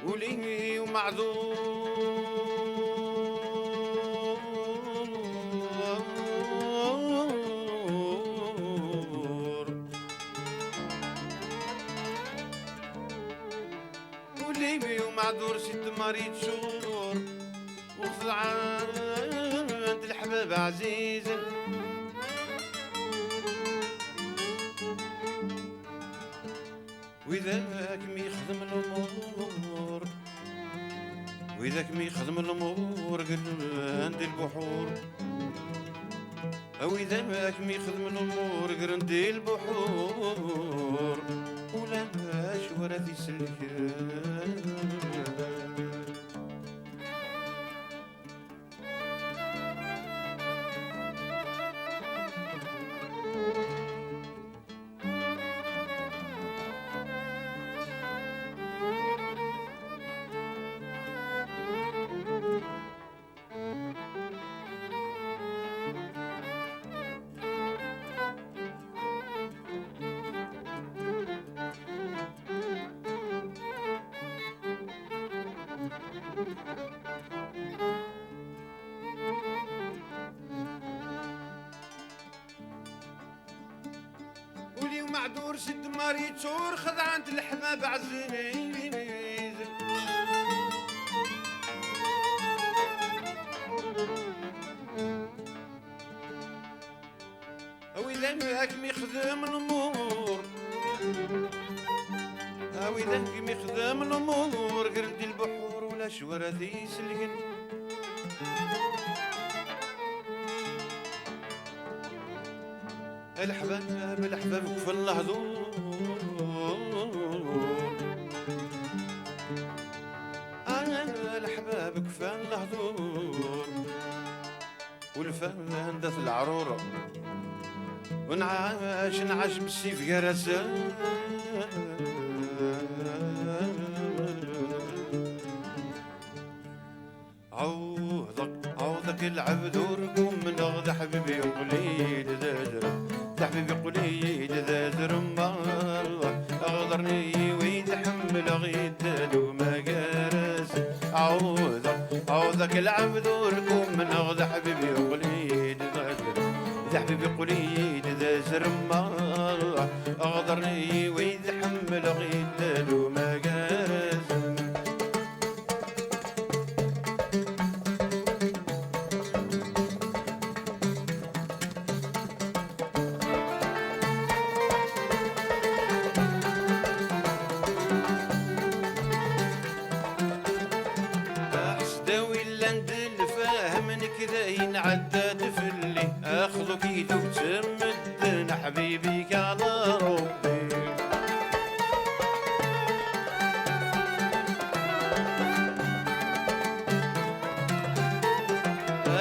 ولي ومعذور ولي ومعذور ست مريض شهور وصل عند الحباب عزيزة وإذاك ميخدم الأمور وإذاك ميخدم الأمور قل عند البحور أو إذاك ميخدم الأمور قل عند البحور ولا شورة السلكان ولي ومعذور ست مريض شور خذ عند الحباب عزيز او اذا هاك ميخدم الامور او اذا هاك ميخدم الامور قرد البحور ولا شورة يسلقن الحباب الحباب كفى اللحظور الحباب كفى اللحظور والفان دث العرورة ونعاش بالسيف جرسان عوضك العبد ورقم من أغضى حبيبي قليل حبيبي قليل ذا ما أغضرني ويتحمل غيد وما جرس عوضك العبد ورقم من أغضى حبيبي قليل ذا حبيبي قليل ذا ما أغضرني ويتحمل غيد وما جرس كذا ينعدد في اللي اخذ كيدو وتمدن حبيبي على ربي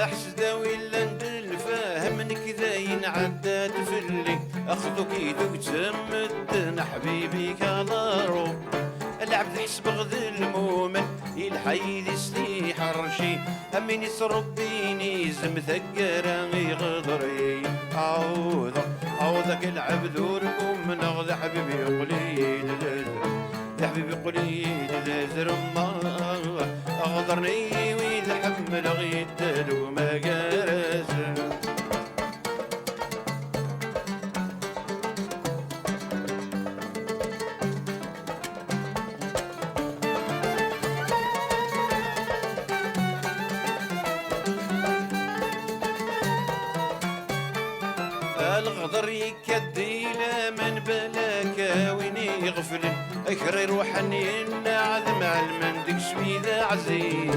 احسد ولا ندل فاهمني كذا ينعدد في اللي اخذ كيدو وتمدن حبيبي على ربي العبد حسب غد المؤمن الحي يسلي حرشي امين يسربيني زم ثقر غضري عوضك العبد وركم من اغذى حبيبي قليل يا حبيبي قليل ذا ما اغضرني ويتحمل غيد وما جرس الغدر يكدي لا من بلاك وين يغفل اخر يروح نين عذب مع المندق شويذا عزيز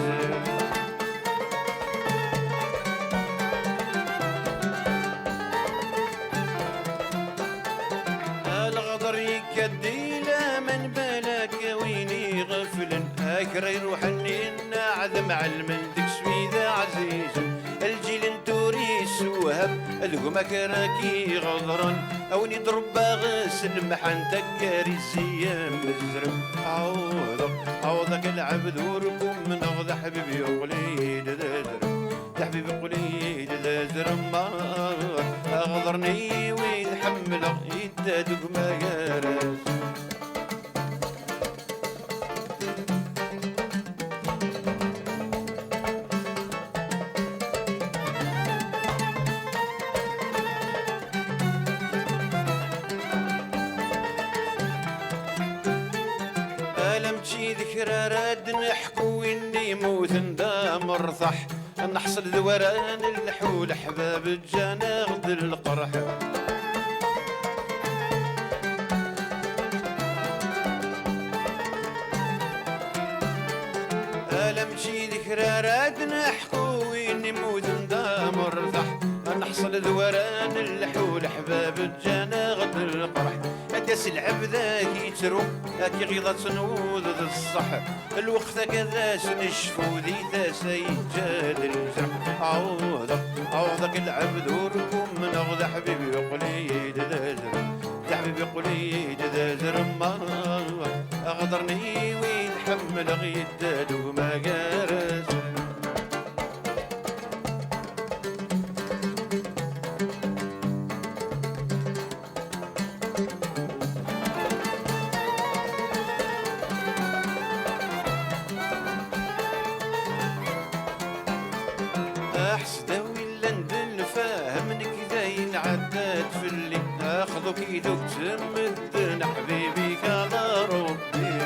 الغدر يكدي لا من بلاك وين يغفل اخر يروح نين عذب مع المندق شويذا عزيز الجيل انتوريس وهب القمك راكي غضرا او نضرب باغس المحن تكاري السيام الزرم عوضك العبد وركم من اغضى حبيبي قليل يا حبيبي قليل ذا زرم اغضرني ويتحمل يدادك ما جارس لم تشي ذكرى راد نحكو اني موت ندا مرصح نحصل ذوران الحول حباب الجانا غد القرح لم تشي ذكرى راد نحكو اني موت ندا مرصح نحصل ذوران الحول حباب الجانا غد القرح أداس العبد يترو هاكي غيضة تنوض الصح الوقت كذا سنشفو ذي ذا يجاد الجرح عوضك العبد وركم من أغضى حبيبي قليد ذازر حبيبي قليد ذازر ما أغدرني وين حمل غيداد وما قارس أحسد ولا ندل فاهمني كذا ينعداد في اللي أخذك يدوك تمدن حبيبي كلا ربي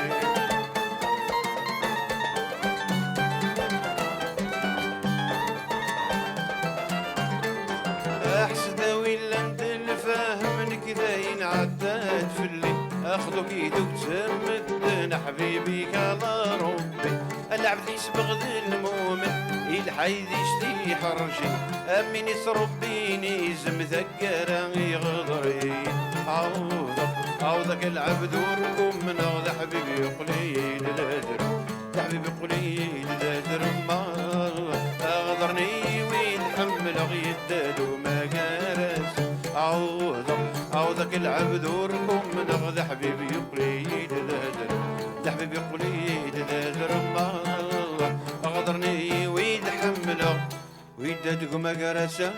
أحسد ولا ندل فاهمني كذا ينعداد في اللي أخذك يدوك تمدن حبيبي كلا ربي العبد يحسب غد المؤمن الحيد يشتي حرشي أمين يسربيني زم ذكرا يغدري عوضك العبد وركم من أغضى حبيبي قليل ذادر حبيبي قليل ذادر ما أغدرني وين حمل غيداد وما قارس عوضك العبد وركم من أغضى حبيبي قليل ذادر حبيبي قليل ذادر ما أغدرني ويدادك ما قرسان